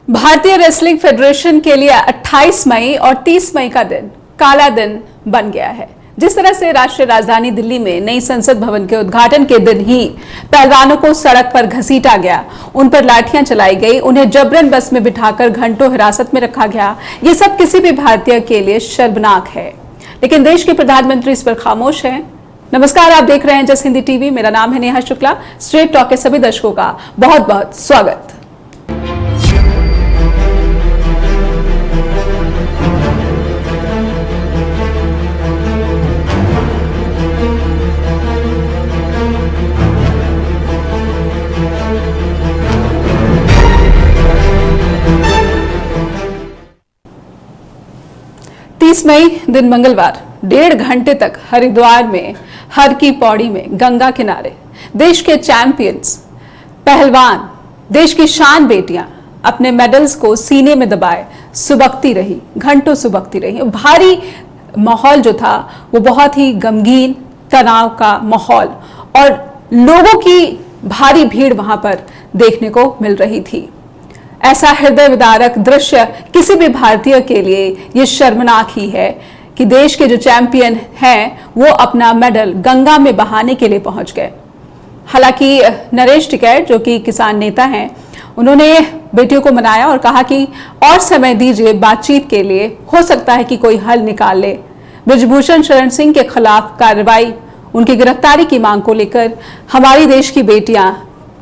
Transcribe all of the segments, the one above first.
भारतीय wrestling federation के लिए 28 मई और 30 मई का दिन काला दिन बन गया है। जिस तरह से राष्ट्रीय राजधानी दिल्ली में नई संसद भवन के उद्घाटन के दिन ही पहलवानों को सड़क पर घसीटा गया, उन पर लाठियां चलाई गई, उन्हें जबरन बस में बिठाकर घंटों हिरासत में रखा गया, ये सब किसी भी भारतीय के लिए शर्मनाक है। लेकिन देश के प्रधानमंत्री इस पर खामोश हैं। नमस्कार, आप देख रहे हैं जस हिंदी टीवी। मेरा नाम है नेहा शुक्ला। स्ट्रेट टॉक के सभी दर्शकों का बहुत बहुत स्वागत। मई दिन मंगलवार 1.5 घंटे तक हरिद्वार में हर की पौड़ी में गंगा किनारे देश के चैंपियंस पहलवान, देश की शान बेटियां अपने मेडल्स को सीने में दबाए सुबकती रही, घंटों सुबकती रही। भारी माहौल जो था वो बहुत ही गमगीन, तनाव का माहौल और लोगों की भारी भीड़ वहां पर देखने को मिल रही थी। ऐसा हृदय विदारक दृश्य किसी भी भारतीय के लिए ये शर्मनाक ही है कि देश के जो चैंपियन हैं वो अपना मेडल गंगा में बहाने के लिए पहुंच गए। हालांकि नरेश टिकैत जो कि किसान नेता हैं, उन्होंने बेटियों को मनाया और कहा कि और समय दीजिए बातचीत के लिए, हो सकता है कि कोई हल निकाल ले। ब्रिजभूषण शरण सिंह के खिलाफ कार्रवाई, उनकी गिरफ्तारी की मांग को लेकर हमारी देश की बेटियां,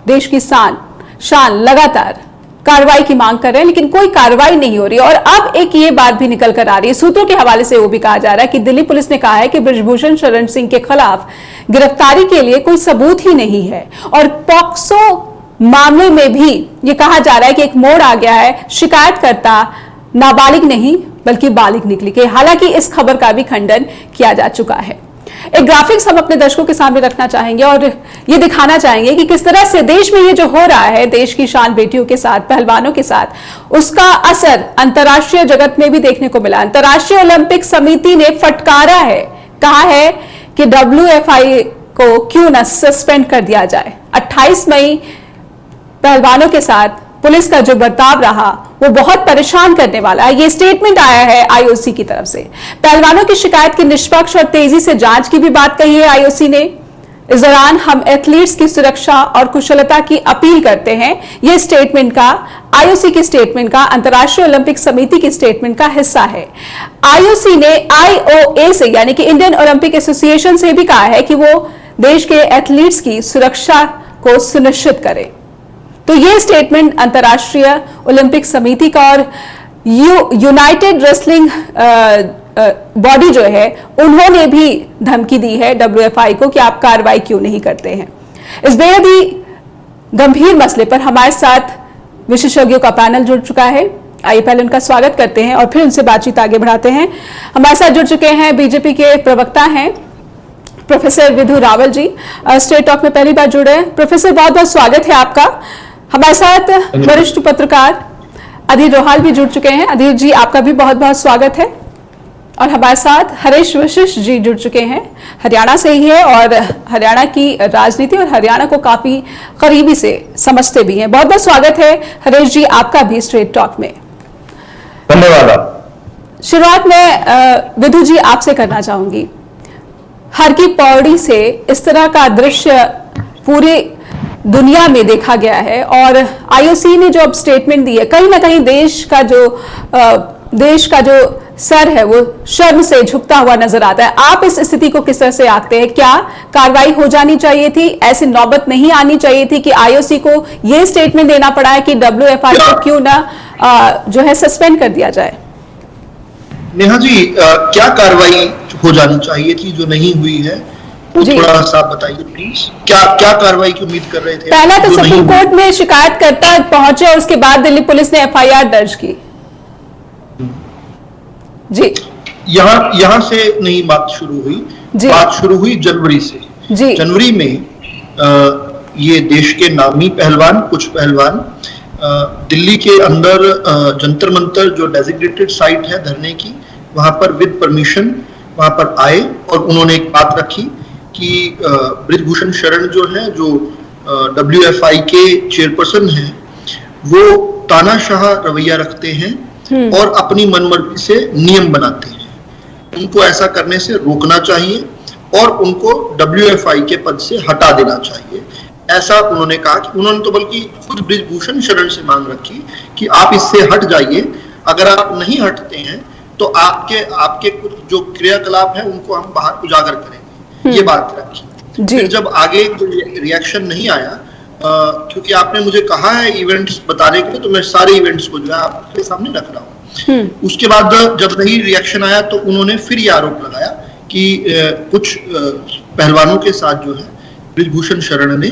देश की शान लगातार कार्रवाई की मांग कर रहे हैं, लेकिन कोई कार्रवाई नहीं हो रही। और अब एक ये बात भी निकल कर आ रही है, सूत्रों के हवाले से वो भी कहा जा रहा है कि दिल्ली पुलिस ने कहा है कि ब्रिजभूषण शरण सिंह के खिलाफ गिरफ्तारी के लिए कोई सबूत ही नहीं है। और पॉक्सो मामले में भी ये कहा जा रहा है कि एक मोड़ आ गया है, शिकायतकर्ता नाबालिग नहीं बल्कि बालिग निकली के। हालांकि इस खबर का भी खंडन किया जा चुका है। एक ग्राफिक्स हम अपने दर्शकों के सामने रखना चाहेंगे और ये दिखाना चाहेंगे कि किस तरह से देश में ये जो हो रहा है, देश की शान बेटियों के साथ, पहलवानों के साथ, उसका असर अंतर्राष्ट्रीय जगत में भी देखने को मिला। अंतर्राष्ट्रीय ओलंपिक समिति ने फटकारा है, कहा है कि WFI को क्यों न सस्पेंड कर दिया जाए। 28 मई पहलवानों के साथ पुलिस का जो बर्ताव रहा वो बहुत परेशान करने वाला है। ये स्टेटमेंट आया है IOC की तरफ से। पहलवानों की शिकायत की निष्पक्ष और तेजी से जांच की भी बात कही है IOC ने। इस दौरान हम एथलीट्स की सुरक्षा और कुशलता की अपील करते हैं। ये स्टेटमेंट का, IOC के स्टेटमेंट का, अंतर्राष्ट्रीय ओलंपिक समिति के स्टेटमेंट का हिस्सा है। IOC ने IOA से, यानी कि इंडियन ओलंपिक एसोसिएशन से भी कहा है कि वो देश के एथलीट्स की सुरक्षा को सुनिश्चित करे। तो ये स्टेटमेंट अंतर्राष्ट्रीय ओलंपिक समिति का और यूनाइटेड रेसलिंग बॉडी जो है, उन्होंने भी धमकी दी है WFI को कि आप कार्रवाई क्यों नहीं करते हैं। इस बेहद ही गंभीर मसले पर हमारे साथ विशेषज्ञों का पैनल जुड़ चुका है। आइए पहले उनका स्वागत करते हैं और फिर उनसे बातचीत आगे बढ़ाते हैं। हमारे साथ जुड़ चुके हैं बीजेपी के प्रवक्ता हैं प्रोफेसर विधु रावल जी, स्ट्रेट टॉक में पहली बार जुड़े हैं। प्रोफेसर, बहुत बहुत स्वागत है आपका। हमारे साथ वरिष्ठ पत्रकार अधीर रोहाल भी जुड़ चुके हैं। अधीर जी, आपका भी बहुत बहुत स्वागत है। और हमारे साथ हरीश वशिष्ठ जी जुड़ चुके हैं, हरियाणा से ही है और हरियाणा की राजनीति और हरियाणा को काफी करीबी से समझते भी हैं। बहुत बहुत स्वागत है हरीश जी आपका भी स्ट्रेट टॉक में। धन्यवाद। शुरुआत में विधु जी आपसे करना चाहूंगी। हर की पौड़ी से इस तरह का दृश्य पूरे दुनिया में देखा गया है और IOC ने जो अब स्टेटमेंट दी है, कहीं ना कहीं देश का जो सर है वो शर्म से झुकता हुआ नजर आता है। आप इस स्थिति को किस तरह से आंकते हैं? क्या कार्रवाई हो जानी चाहिए थी? ऐसी नौबत नहीं आनी चाहिए थी कि IOC को ये स्टेटमेंट देना पड़ा है कि WFI को क्यों ना जो है सस्पेंड कर दिया जाए? नेहा जी, क्या कार्रवाई हो जानी चाहिए थी जो नहीं हुई है, वो थोड़ा सा बताइए प्लीज। क्या कार्रवाई की उम्मीद कर रहे थे? पहला तो सुप्रीम कोर्ट में शिकायतकर्ता पहुंचे और उसके बाद दिल्ली पुलिस ने FIR दर्ज की। जी, यहाँ से नहीं बात शुरू हुई, बात शुरू हुई जनवरी से। जी, जनवरी में ये देश के नामी पहलवान, कुछ पहलवान दिल्ली के अंदर जंतर मंतर जो डेजिग्नेटेड साइट है धरने की, वहां पर विद परमिशन वहां पर आए और उन्होंने एक बात रखी कि ब्रिजभूषण शरण जो है, जो WFI के चेयरपर्सन हैं, वो तानाशाह रवैया रखते हैं और अपनी मनमर्जी से नियम बनाते हैं। उनको ऐसा करने से रोकना चाहिए और उनको WFI के पद से हटा देना चाहिए, ऐसा उन्होंने कहा। कि उन्होंने तो बल्कि खुद बृजभूषण शरण से मांग रखी कि आप इससे हट जाइए, अगर आप नहीं हटते हैं तो आपके कुछ जो क्रियाकलाप है उनको हम बाहर उजागर करेंगे, ये बात रखी। फिर जब आगे रिएक्शन नहीं आया, क्योंकि आपने मुझे कहा है इवेंट्स बताने के लिए, तो मैं सारे इवेंट्स को जो है आपके सामने रख रहा हूँ। उसके बाद जब नहीं रिएक्शन आया तो उन्होंने फिर ये आरोप लगाया कि कुछ पहलवानों के साथ जो है बृजभूषण शरण ने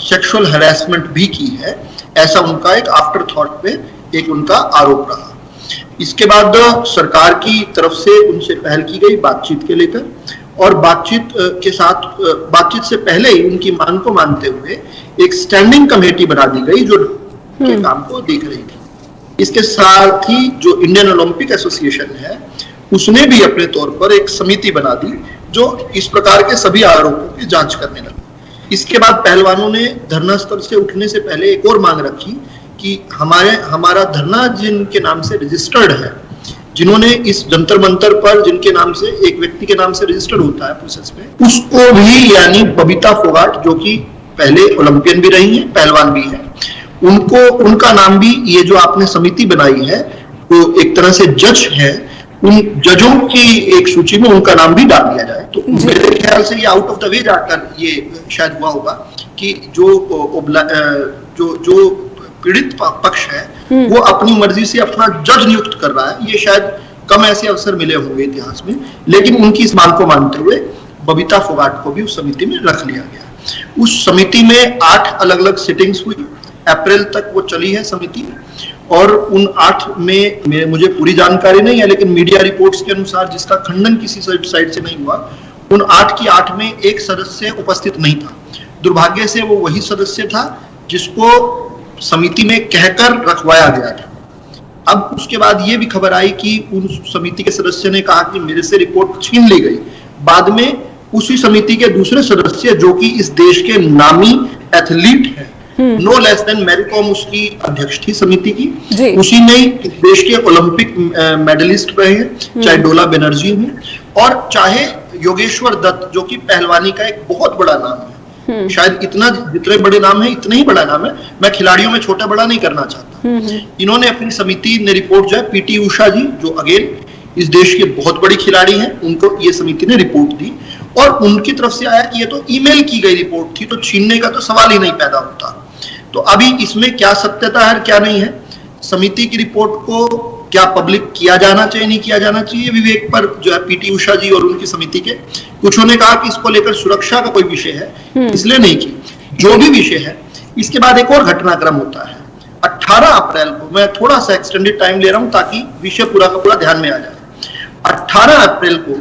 सेक्सुअल हैरेसमेंट भी की है, ऐसा उनका एक आफ्टर थॉट पे एक उनका आरोप रहा। इसके बाद सरकार की तरफ से उनसे पहल की गई बातचीत के लेकर, और बातचीत से पहले ही उनकी मांग को मानते हुए एक स्टैंडिंग कमेटी बना दी गई जो के काम को देख रही थी। इसके साथ ही जो इंडियन ओलंपिक एसोसिएशन है उसने भी अपने तौर पर एक समिति बना दी जो इस प्रकार के सभी आरोपों की जांच करने लगी। इसके बाद पहलवानों ने धरना स्थल से उठने से पहले एक और मांग रखी कि हमारा धरना जिनके नाम से रजिस्टर्ड है, जिन्होंने इस जंतर मंतर पर जिनके नाम से एक व्यक्ति के नाम से रजिस्टर्ड होता है प्रोसेस में, उसको भी, यानी बबीता फोगाट जो कि पहले ओलंपियन भी रही है, पहलवान भी है, उनका नाम भी, ये जो आपने समिति बनाई है वो एक तरह से जज है, उन जजों की एक सूची में उनका नाम भी डाल दिया जाए। तो मेरे ख्याल से ये आउट ऑफ द वे जाकर ये शायद हुआ होगा कि जो पीड़ित पक्ष है वो अपनी मर्जी से अपना जज नियुक्त कर रहा है। ये शायद कम ऐसे अवसर मिले होंगे इतिहास में, लेकिन उनकी इस मांग को मानते हुए बबीता फोगाट को भी उस समिति में रख लिया गया। उस समिति में 8 अलग अलग सिटिंग्स हुई, अप्रैल तक वो चली है समिति, और उन 8 में मुझे पूरी जानकारी नहीं है, लेकिन मीडिया रिपोर्ट्स के अनुसार, जिसका खंडन किसी साइड से नहीं हुआ, उन 8 की 8 में एक सदस्य उपस्थित नहीं था। दुर्भाग्य से वो वही सदस्य था जिसको समिति में कहकर रखवाया गया था। अब उसके बाद ये भी खबर आई कि उन समिति के सदस्य ने कहा कि मेरे से रिपोर्ट छीन ली गई। बाद में उसी समिति के दूसरे सदस्य जो कि इस देश के नामी एथलीट है, no less than Mary Kom उसकी अध्यक्ष थी समिति की, उसी ने देश के ओलंपिक मेडलिस्ट रहे हैं, चाहे डोला बनर्जी हैं और चाहे योगेश्वर दत्त जो कि पहलवानी का एक बहुत बड़ा नाम है। शायद जितने बड़े नाम है इतने ही बड़ा नाम है, मैं खिलाड़ियों में छोटा बड़ा नहीं करना चाहता। इन्होंने अपनी समिति ने रिपोर्ट जो है PT उषा जी, जो अगेन इस देश के बहुत बड़ी खिलाड़ी हैं, उनको ये समिति ने रिपोर्ट दी और उनकी तरफ से आया कि ये तो ईमेल की गई रिपोर्ट थी, तो छीनने का तो सवाल ही नहीं पैदा होता। तो अभी इसमें क्या सत्यता है क्या नहीं है, समिति की रिपोर्ट को क्या पब्लिक किया जाना चाहिए नहीं किया जाना चाहिए, विवेक पर जो है PT उषा जी और उनकी समिति के कुछों ने कहा कि इसको लेकर सुरक्षा का कोई विषय है इसलिए नहीं की, जो भी विषय है। इसके बाद एक और घटनाक्रम होता है 18 अप्रैल को, मैं थोड़ा सा एक्सटेंडेड टाइम ले रहा हूं ताकि विषय पूरा का पूरा ध्यान में आ जाए। 18 अप्रैल को,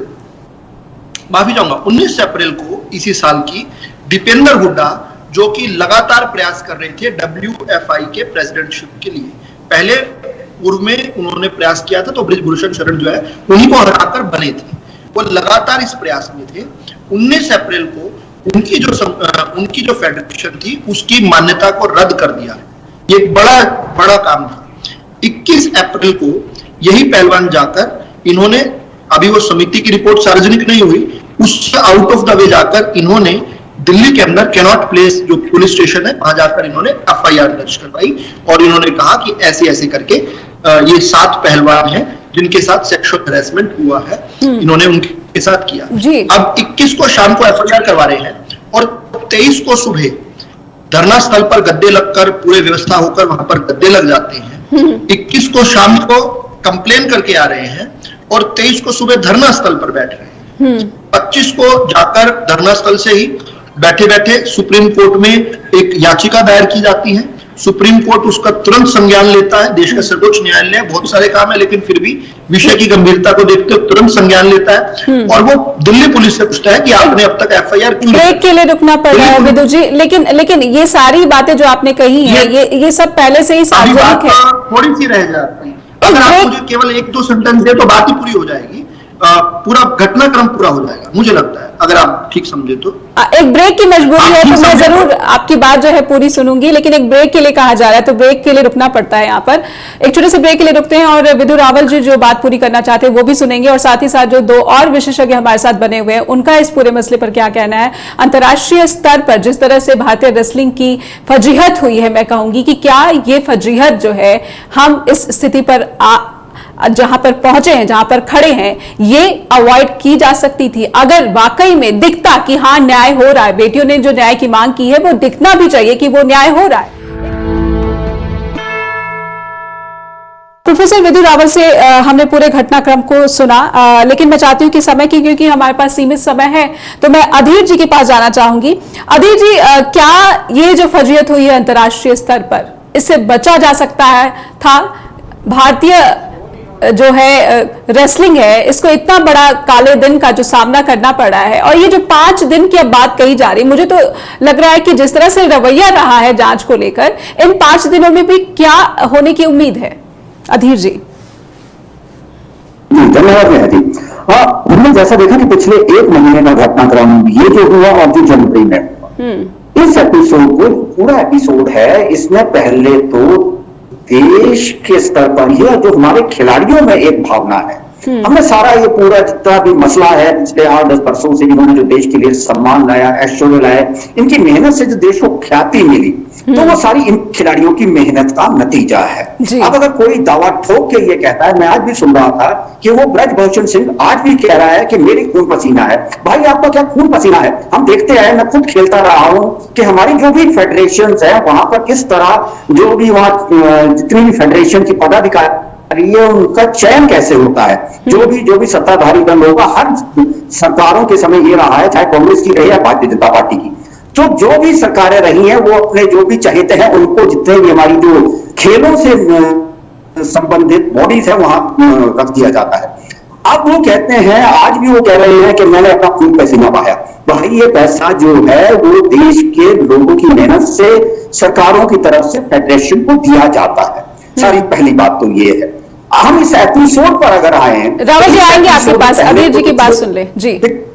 माफी चाहूंगा 19 अप्रैल को इसी साल की, दीपेंद्र हुड्डा जो कि लगातार प्रयास कर रहे थे WFI के प्रेसिडेंटशिप के लिए, पहले पूर्व में उन्होंने प्रयास किया था तो बृजभूषण शरण जो है उन्हीं को हराकर बने थे, वो लगातार इस प्रयास में थे। 19 अप्रैल को उनकी जो फेडरेशन थी उसकी मान्यता को रद्द कर दिया, ये एक बड़ा काम था। 21 अप्रैल को यही पहलवान जाकर इन्होंने, अभी वो समिति की रिपोर्ट सार्वजनिक नहीं हुई, उससे आउट ऑफ द वे जाकर इन्होंने दिल्ली के अंदर कैनॉट प्लेस जो पुलिस स्टेशन है वहां जाकर इन्होंने FIR दर्ज करवाई और इन्होंने कहा कि ऐसे करके ये 7 पहलवान हैं जिनके साथ सेक्सुअल हैरेसमेंट हुआ है, इन्होंने उनके साथ किया। अब 21 को शाम को FIR करवा रहे हैं और 23 को सुबह धरना स्थल पर गद्दे लगकर, पूरे व्यवस्था होकर वहां पर गद्दे लग जाते हैं। 21 को शाम को कंप्लेन करके आ रहे हैं और 23 को सुबह धरना स्थल पर बैठ रहे हैं। 25 को जाकर धरना स्थल से ही बैठे बैठे सुप्रीम कोर्ट में एक याचिका दायर की जाती है, सुप्रीम कोर्ट उसका तुरंत संज्ञान लेता है। देश का सर्वोच्च न्यायालय, बहुत सारे काम है लेकिन फिर भी विषय की गंभीरता को देखते हुए तुरंत संज्ञान लेता है और वो दिल्ली पुलिस से पूछता है कि आपने अब तक FIR क्यों। ब्रेक के लिए रुकना पड़ रहा है विदु जी, लेकिन ये सारी बातें जो आपने कही है ये सब पहले से ही सार्वजनिक है। थोड़ी सी रह जाती है, अगर आप मुझे केवल 1-2 सेंटेंस दे तो बात ही पूरी हो जाएगी। पूरा घटनाक्रम पूरा हो जाएगा, मुझे लगता है, अगर आप ठीक समझे तो। एक ब्रेक की मजबूरी है, तो मैं जरूर आपकी बात जो है पूरी सुनूंगी, लेकिन एक ब्रेक के लिए कहा जा रहा है, तो ब्रेक के लिए रुकना पड़ता है। यहाँ पर एक छोटे से ब्रेक के लिए रुकते हैं और विदु रावल जी जो बात पूरी करना चाहते हैं वो भी सुनेंगे, और साथ ही साथ जो दो और विशेषज्ञ हमारे साथ बने हुए हैं उनका इस पूरे मसले पर क्या कहना है। अंतर्राष्ट्रीय स्तर पर जिस तरह से भारतीय रेसलिंग की फजीहत हुई है, मैं कहूंगी कि क्या ये फजीहत जो है हम इस स्थिति पर जहां पर पहुंचे हैं, जहां पर खड़े हैं, ये अवॉइड की जा सकती थी अगर वाकई में दिखता कि हाँ न्याय हो रहा है। बेटियों ने जो न्याय की मांग की है वो दिखना भी चाहिए कि वो न्याय हो रहा है। प्रोफेसर विदु रावल से हमने पूरे घटनाक्रम को सुना, लेकिन मैं चाहती हूं कि समय की, क्योंकि हमारे पास सीमित समय है, तो मैं अधीर जी के पास जाना चाहूंगी। अधीर जी, क्या ये जो फजीहत हुई है अंतर्राष्ट्रीय स्तर पर, इससे बचा जा सकता है था? भारतीय जो है रेसलिंग है, इसको इतना बड़ा काले दिन का जो सामना करना पड़ा है, और ये जो 5 दिन की अब बात कही जा रही, मुझे तो लग रहा है कि जिस तरह से रवैया रहा है जांच को लेकर, इन 5 दिनों में भी क्या होने की उम्मीद है? अधीर जी। धन्यवाद नेहा जी। हमने जैसा देखा कि पिछले 1 महीने का घटनाक्रम ये जो हुआ और जो जनवरी में हुआ, इस एपिसोड को पूरा एपिसोड है, इसमें पहले तो देश के स्तर पर ही जो हमारे खिलाड़ियों में एक भावना है, हमने सारा ये पूरा जितना भी मसला है पिछले 8-10 वर्षों से, इन्होंने जो देश के लिए सम्मान लाया, ऐश्वर्य लाया, इनकी मेहनत से जो देश को ख्याति मिली, तो वो सारी इन खिलाड़ियों की मेहनत का नतीजा है। अब अगर कोई दावा ठोक के ये कहता है, मैं आज भी सुन रहा था कि वो ब्रजभूषण सिंह आज भी कह रहा है कि मेरी खून पसीना है। भाई आपका क्या खून पसीना है? हम देखते आए, मैं खुद खेलता रहा हूं कि हमारी जो भी फेडरेशन है वहां पर किस तरह जो भी वहां जितनी भी फेडरेशन की पदाधिकारी है उनका चयन कैसे होता है, जो भी सत्ताधारी दल होगा, हर सरकारों के समय ये रहा है, चाहे कांग्रेस की रही या भारतीय जनता पार्टी की, तो जो भी सरकारें रही हैं वो अपने जो भी चहेते हैं उनको, जितने भी हमारी जो खेलों से संबंधित बॉडीज है वहां रख दिया जाता है। अब वो कहते हैं, आज भी वो कह रहे हैं कि मैंने अपना खून पसीना बहाया। भाई ये पैसा जो है वो देश के लोगों की मेहनत से सरकारों की तरफ से फेडरेशन को दिया जाता है। सारी पहली बात तो ये है। हम इस एपिसोड पर अगर आए, रावल जी आएंगे आपके पास, अधीर जी की बात सुन ले जी।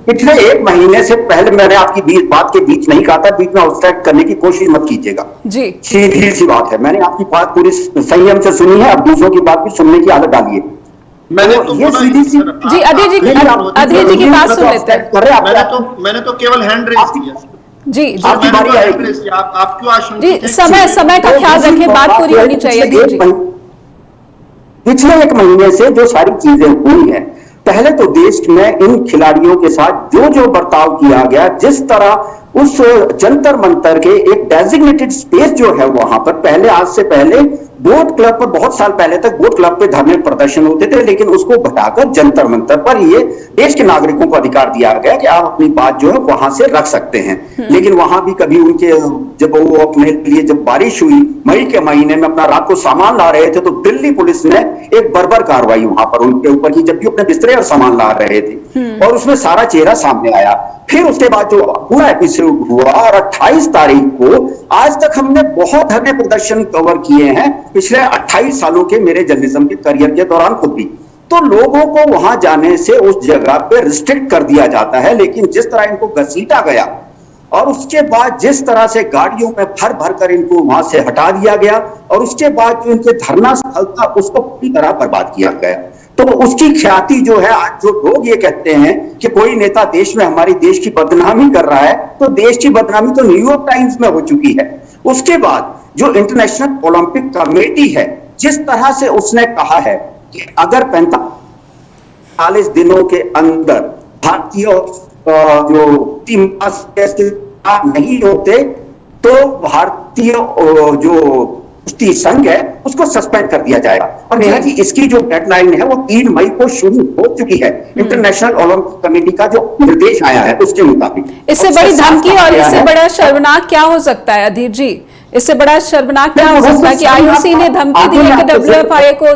पिछले 1 महीने से पहले मैंने आपकी बात के बीच नहीं कहा था, बीच में आउटस्टैक करने की कोशिश मत कीजिएगा जी। सीधी सी बात है, मैंने आपकी बात पूरी संयम से सुनी है, अब दूसरों की बात भी सुनने की आदत डालिए। मैंने तो ये सीधी सी जी, अधीर जी की बात सुन लेते हैं। मैंने तो केवल हैंड रेज किया जी। आपकी बारी आएगी। आप क्यों आशंका जी, समय का ख्याल रखें, बात पूरी होनी चाहिए। पिछले 1 महीने से जो सारी चीजें हुई हैं, पहले तो देश में इन खिलाड़ियों के साथ जो बर्ताव किया गया, जिस तरह उस जंतर मंतर के एक डेजिग्नेटेड स्पेस जो है वहां पर, पहले आज से पहले बोट क्लब पर, बहुत साल पहले तक बोट क्लब पे धरने प्रदर्शन होते थे, लेकिन उसको घटाकर जंतर मंतर पर ये देश के नागरिकों को अधिकार दिया गया कि आप अपनी बात जो है वहां से रख सकते हैं। लेकिन वहां भी कभी उनके, जब वो अपने लिए जब बारिश हुई मई के महीने में, अपना रात को सामान ला रहे थे, तो दिल्ली पुलिस ने एक बर्बर कार्रवाई वहां पर उनके ऊपर की, जबकि अपने बिस्तरे और सामान ला रहे थे, और उसमें सारा चेहरा सामने आया। फिर उसके बाद जो पूरा एपिसोड हुआ, और 28 तारीख को, आज तक हमने बहुत धरने प्रदर्शन कवर किए हैं पिछले 28 सालों के मेरे जर्नलिज्म के करियर के दौरान खुद भी, तो लोगों को वहां जाने से उस जगह पे रिस्ट्रिक्ट कर दिया जाता है। लेकिन जिस तरह इनको घसीटा गया और उसके बाद जिस तरह से गाड़ियों में भर भर कर इनको वहां से हटा दिया गया, और उसके बाद जो इनके धरना स्थल था उसको पूरी तरह बर्बाद किया गया, तो उसकी ख्याति जो है, आज जो लोग ये कहते हैं कि कोई नेता देश में हमारी देश की बदनामी कर रहा है, तो देश की बदनामी तो न्यूयॉर्क टाइम्स में हो चुकी है। उसके बाद जो इंटरनेशनल ओलंपिक कमेटी है, जिस तरह से उसने कहा है कि अगर 45 दिनों के अंदर भारतीय जो टीम नहीं होते, तो भारतीय जो कुश्ती संघ है उसको सस्पेंड कर दिया जाएगा। और नेहा जी, इसकी जो डेडलाइन है वो 3 मई को शुरू हो चुकी है। इंटरनेशनल ओलंपिक कमेटी का जो निर्देश आया है उसके मुताबिक। इससे बड़ी धमकी और इससे बड़ा शर्मनाक क्या हो सकता है अधीर जी? इससे बड़ा शर्मनाक क्या हो सकता है कि आईओसी ने धमकी दी है कि WFIA को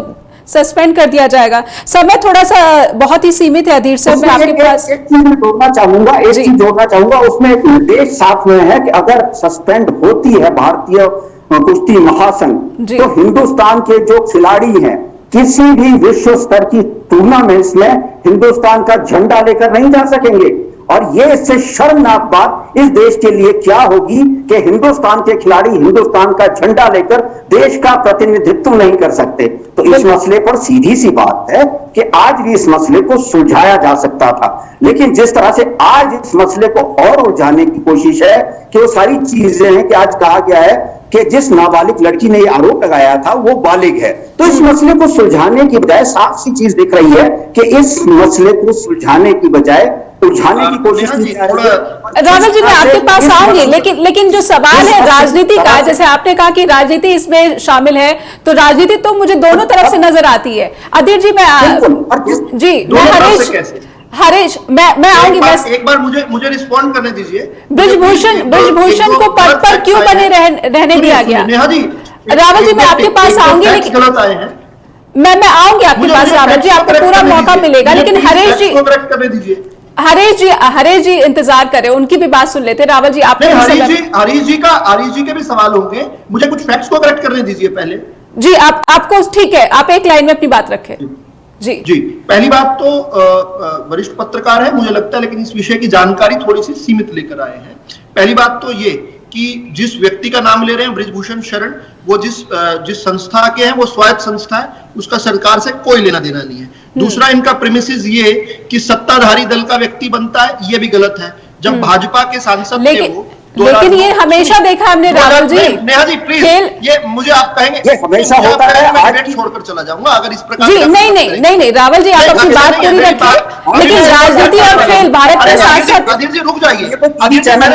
सस्पेंड कर दिया जाएगा? समय थोड़ा सा बहुत ही सीमित है अधीर साहब, मैं आपके पास एक चीज जोड़ना चाहूंगा, उसमें एक निर्देश साथ में है कि अगर सस्पेंड होती है भारतीय कुश्ती महासंघ, तो हिंदुस्तान के जो खिलाड़ी हैं किसी भी विश्व स्तर की टूर्नामेंट्स में हिंदुस्तान का झंडा लेकर नहीं जा सकेंगे। और ये इससे शर्मनाक बात इस देश के लिए क्या होगी कि हिंदुस्तान के खिलाड़ी हिंदुस्तान का झंडा लेकर देश का प्रतिनिधित्व नहीं कर सकते। तो इस मसले पर सीधी सी बात है कि आज भी इस मसले को सुलझाया जा सकता था, लेकिन जिस तरह से आज इस मसले को और उलझाने की कोशिश है कि वो सारी चीजें हैं कि आज कहा गया है कि जिस नाबालिग लड़की ने ये आरोप लगाया था वो बालिग है। तो इस मसले को सुलझाने की बजाय साफ सी चीज दिख रही है कि इस मसले को सुलझाने की बजाय उलझाने की कोशिश की जा रही है। रावल जी, मैं आपके पास आऊंगी, लेकिन जो सवाल है राजनीति का, जैसे आपने कहा कि राजनीति इसमें शामिल है, तो राजनीति तो मुझे दोनों तरफ से नजर आती है। अधीर जी, मैं हरीश, मैं आऊंगी, बस एक बार मुझे रिस्पॉन्ड करने दीजिए। ब्रिजभूषण को पद पर क्यों बने रहने दिया गया? रावल जी, मैं आपके पास आऊंगी, लेकिन गलत आए हैं। मैं आऊंगी आपके पास रावल जी, आपको पूरा मौका मिलेगा, लेकिन हरीश जी इंतजार करें, उनकी भी बात सुन लेते। रावल जी, आप हरीश जी के भी सवाल होंगे, मुझे कुछ फैक्ट्स को करेक्ट करने दीजिए पहले। जी, आपको ठीक है, आप एक लाइन में अपनी बात रखें। जी, पहली बात तो वरिष्ठ पत्रकार है मुझे लगता है, लेकिन इस विषय की जानकारी थोड़ी सी सीमित लेकर आए हैं। पहली बात तो ये कि जिस व्यक्ति का नाम ले रहे हैं बृजभूषण शरण, वो जिस संस्था के हैं वो स्वायत्त संस्था है, उसका सरकार से कोई लेना देना नहीं है। दूसरा, इनका प्रेमिसेस ये कि सत्ताधारी दल का व्यक्ति बनता है, ये भी गलत है। जब भाजपा के सांसद थे वो, लेकिन ये हमेशा देखा हमने रावल जी। नेहा जी प्लीज, ये मुझे आप कहेंगे ये हमेशा होता है, मैं छोड़कर चला जाऊंगा अगर इस प्रकार जी। नहीं रावल जी, आप अपनी बात पूरी रखिए, लेकिन राजनीति और खेल भारत के साथ साथ। अधीर जी रुक जाइए, चैनल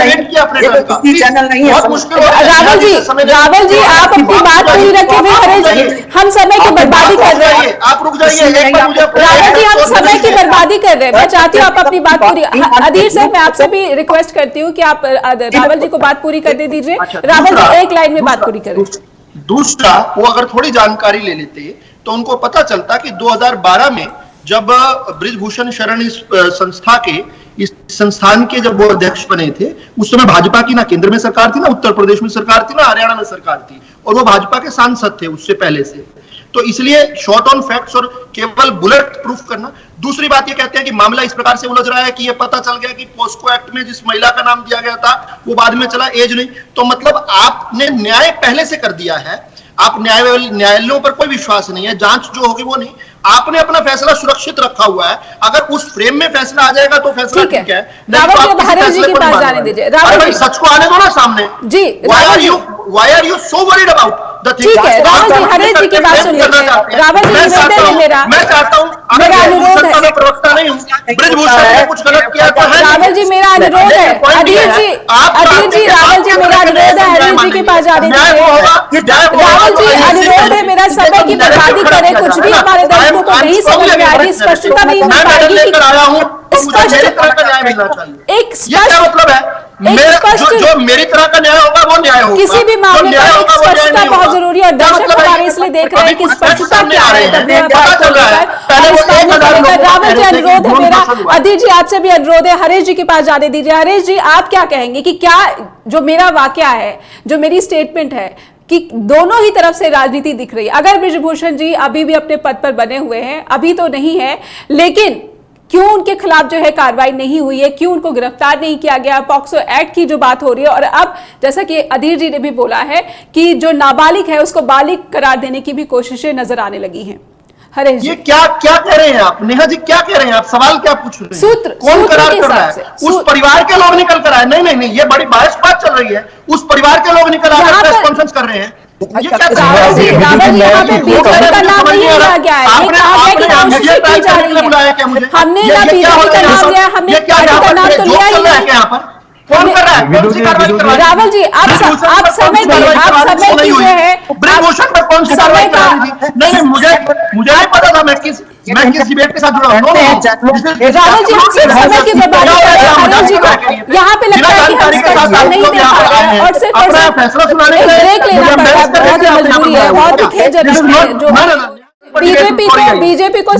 नहीं है, बहुत मुश्किल। रावल जी आप अपनी बात पूरी रखें। हरीश जी, हम समय की बर्बादी कर रहे हैं, आप रुक जाइए। रावल जी, हम समय की बर्बादी कर रहे हैं, मैं चाहती हूँ आप अपनी बात पूरी। अधीर से मैं आपसे भी रिक्वेस्ट करती हूँ कि आप रावल जी को बात पूरी करने दीजिए। रावल जी, एक लाइन में बात पूरी करें। दूसरा, वो अगर थोड़ी जानकारी ले लेते तो उनको पता चलता कि 2012 में जब बृजभूषण शरण इस संस्था के, इस संस्थान के जब वो अध्यक्ष बने थे, उस समय भाजपा की ना केंद्र में सरकार थी, ना उत्तर प्रदेश में सरकार थी, ना हरियाणा में सरकार थी, और वो भाजपा के सांसद थे उससे पहले से। तो इसलिए शॉर्ट ऑन फैक्ट्स और केवल बुलेट प्रूफ करना। दूसरी बात ये कहते हैं कि मामला इस प्रकार से उलझ रहा है कि ये पता चल गया कि पोस्को एक्ट में जिस महिला का नाम दिया गया था वो बाद में चला, एज नहीं। तो मतलब आपने न्याय पहले से कर दिया है, आप न्यायालयों पर कोई विश्वास नहीं है, जांच जो होगी वो नहीं, आपने अपना फैसला सुरक्षित रखा हुआ है। अगर उस फ्रेम में फैसला आ जाएगा तो फैसला ठीक है। हरीश जी के पास जाने दीजिए। भाई सच को आने दो ना सामने जी। Why are you so worried about the thing? ठीक है रावल जी, हरीश जी की बात सुन लीजिए। रावल जी, मैं चाहता हूँ मेरा अनुरोध है, मैं प्रवक्ता नहीं हूँ, बृजभूषण ने कुछ गलत किया तो है। रावल जी, मेरा अनुरोध है, अधीर जी, रावल जी, मेरा अनुरोध है, हरीश जी के पास जाने दीजिए। रावल जी, अनुरोध है मेरा, समय की बर्बादी करें, कुछ भी हमारे दर्शकों को नहीं समझ में आ रही, स्पष्टता नहीं मिल पाएगी। एक स्पष्ट मतलब है, जो मेरी तरह का न्याय होगा वो न्याय होगा। किसी भी मामले पर एक स्पष्टता बहुत जरूरी है, और दर्शक हमारे इसलिए देख रहे हैं कि स्पष्टता क्या है। रावल जी, अनुरोध है मेरा, अधीर जी आपसे भी अनुरोध है, हरीश जी के पास जाने दीजिए। हरीश जी, आप क्या कहेंगे कि क्या जो मेरा वाकया है, जो मेरी स्टेटमेंट है, कि दोनों ही तरफ से राजनीति दिख रही है। अगर बृजभूषण जी अभी भी अपने पद पर बने हुए हैं, अभी तो नहीं है, लेकिन क्यों उनके खिलाफ जो है कार्रवाई नहीं हुई है, क्यों उनको गिरफ्तार नहीं किया गया, पॉक्सो एक्ट की जो बात हो रही है, और अब जैसा कि अधीर जी ने भी बोला है कि जो नाबालिग है उसको बालिग करार देने की भी कोशिशें नजर आने लगी हैं। हरीश जी, ये क्या कह रहे हैं आप? नेहा जी, क्या कह रहे हैं आप? सवाल क्या पूछ रहे हैं? सूत्र कौन करार कर रहा है? उस परिवार के लोग निकल कर आए? नहीं, ये बड़ी बात चल रही है। उस परिवार के लोग निकल आकर प्रेस कॉन्फ्रेंस कर रहे हैं। रावल जी, यहाँ पे बीजेपी का नाम नहीं लिया गया है, ये कहा गया कि कोशिश की जा रही है। हमने ना बीजेपी का नाम लिया, हमने पार्टी का नाम तो लिया ही नहीं। कौन कर रहा है? रावल जी, आप समय की जो है बृजभूषण पर कौन समय का नहीं, मुझे नहीं पता था मैं किस डिबेट के साथ जुड़ा हूं। रावल जी, आप सिर्फ समय की बर्बादी कर रहे हैं। हरीश जी को यहाँ पे लगता है कि हम स्पष्टता नहीं दे पा रहे हैं, और सिर्फ फैसला सुनाने एक ब्रेक लेना पड़ रहा है, बहुत मजबूरी है, बहुत खेजनक है जो बीजेपी को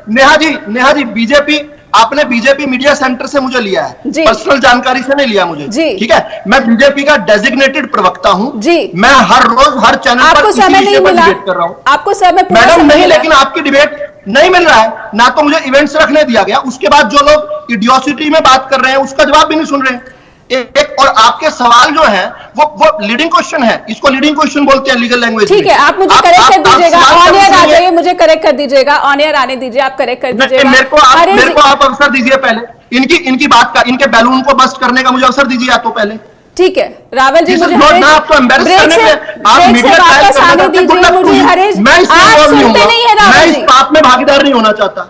नेहा जी, बीजेपी आपने बीजेपी मीडिया सेंटर से मुझे लिया है, पर्सनल जानकारी से नहीं लिया मुझे, ठीक है। मैं बीजेपी का डेजिग्नेटेड प्रवक्ता हूं, मैं हर रोज हर चैनल पर इसी विषय पर डिबेट कर रहा हूं। आपको समय मैडम नहीं, लेकिन आपकी डिबेट नहीं मिल रहा है ना, तो मुझे इवेंट्स रखने दिया गया, उसके बाद जो लोग इडियोसिटी में बात कर रहे हैं उसका जवाब भी नहीं सुन रहे हैं। एक और आपके सवाल जो है वो लीडिंग क्वेश्चन है, इसको लीडिंग क्वेश्चन बोलते हैं लीगल लैंग्वेज। ठीक है, आप मुझे करेक्ट कर दीजिएगा, ऑन एयर आ जाइए, मुझे करेक्ट कर दीजिएगा, ऑन एयर आने दीजिए, आप करेक्ट कर दीजिएगा। मेरे को आप अवसर दीजिए पहले, इनकी बात का, इनके बैलून को बस्ट करने का मुझे अवसर दीजिए आप तो पहले। ठीक है रावल जी, मुझे ब्रेक से वापस आने दीजिए मुझे। हरेश, आप सुनते नहीं है रावल जी। मैं इस पाप में भागीदार नहीं होना चाहता,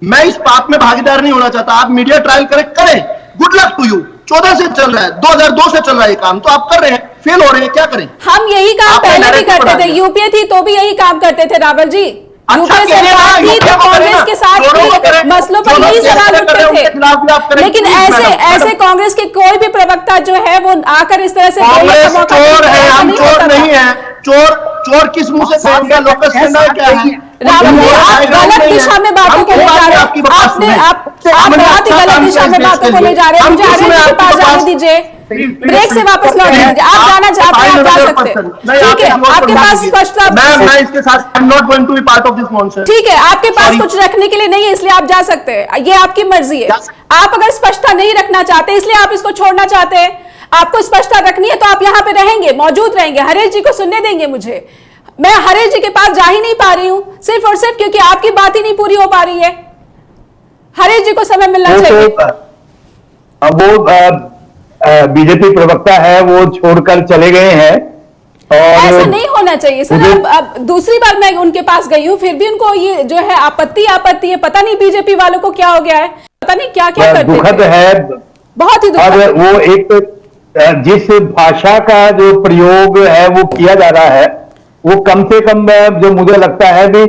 मैं इस पाप में भागीदार नहीं होना चाहता। आप मीडिया ट्रायल करें, गुड लक टू यू। 14 से चल रहा है, 2002 से चल रहा है ये काम, तो आप कर रहे हैं, फेल हो रहे हैं, क्या करें? हम यही काम पहले भी करते थे, यूपीए थी तो भी यही काम करते थे रावल जी। यूपीए सरकार थी तो कांग्रेस के साथ भी मसलों पर यही सवाल उठते थे, लेकिन ऐसे कांग्रेस के कोई भी प्रवक्ता जो है वो आकर इस तरह से चोर है, हम चोर नहीं है। चोर किस मुंह से काम का लोकस क्या है? रावल जी, आप गलत दिशा में बातों को ले जा रहे हैं, आप बहुत ही गलत दिशा में बातों को ले जा रहे हैं। मुझे हरेश जी के पास जाने दीजिए, ब्रेक से वापस लौट दीजिए, आप जाना चाहते हैं आप जा सकते हैं, ठीक है। आपके पास स्पष्टता, मैं इसके साथ I am not going to be part of this nonsense, ठीक है। आपके पास कुछ रखने के लिए नहीं है, इसलिए आप जा सकते हैं, ये आपकी मर्जी है। आप अगर स्पष्टता नहीं रखना चाहते इसलिए आप इसको छोड़ना चाहते हैं, आपको स्पष्टता रखनी है तो आप यहाँ पे रहेंगे, मौजूद रहेंगे, हरेश जी को सुनने देंगे मुझे। मैं हरेश जी के पास जा ही नहीं पा रही हूं, सिर्फ और सिर्फ क्योंकि आपकी बात ही नहीं पूरी हो पा रही है। हरेश जी को समय मिलना चाहिए। वो बीजेपी प्रवक्ता है, वो छोड़कर चले गए हैं और ऐसा नहीं होना चाहिए सर। अब दूसरी बार मैं उनके पास गई हूं, फिर भी उनको ये जो है आपत्ति है। पता नहीं बीजेपी वालों को क्या हो गया है, पता नहीं क्या क्या करते दुखद है, बहुत ही दुखद। और वो एक जिस भाषा का जो प्रयोग है वो किया जा रहा है, वो कम से कम जो मुझे लगता है भी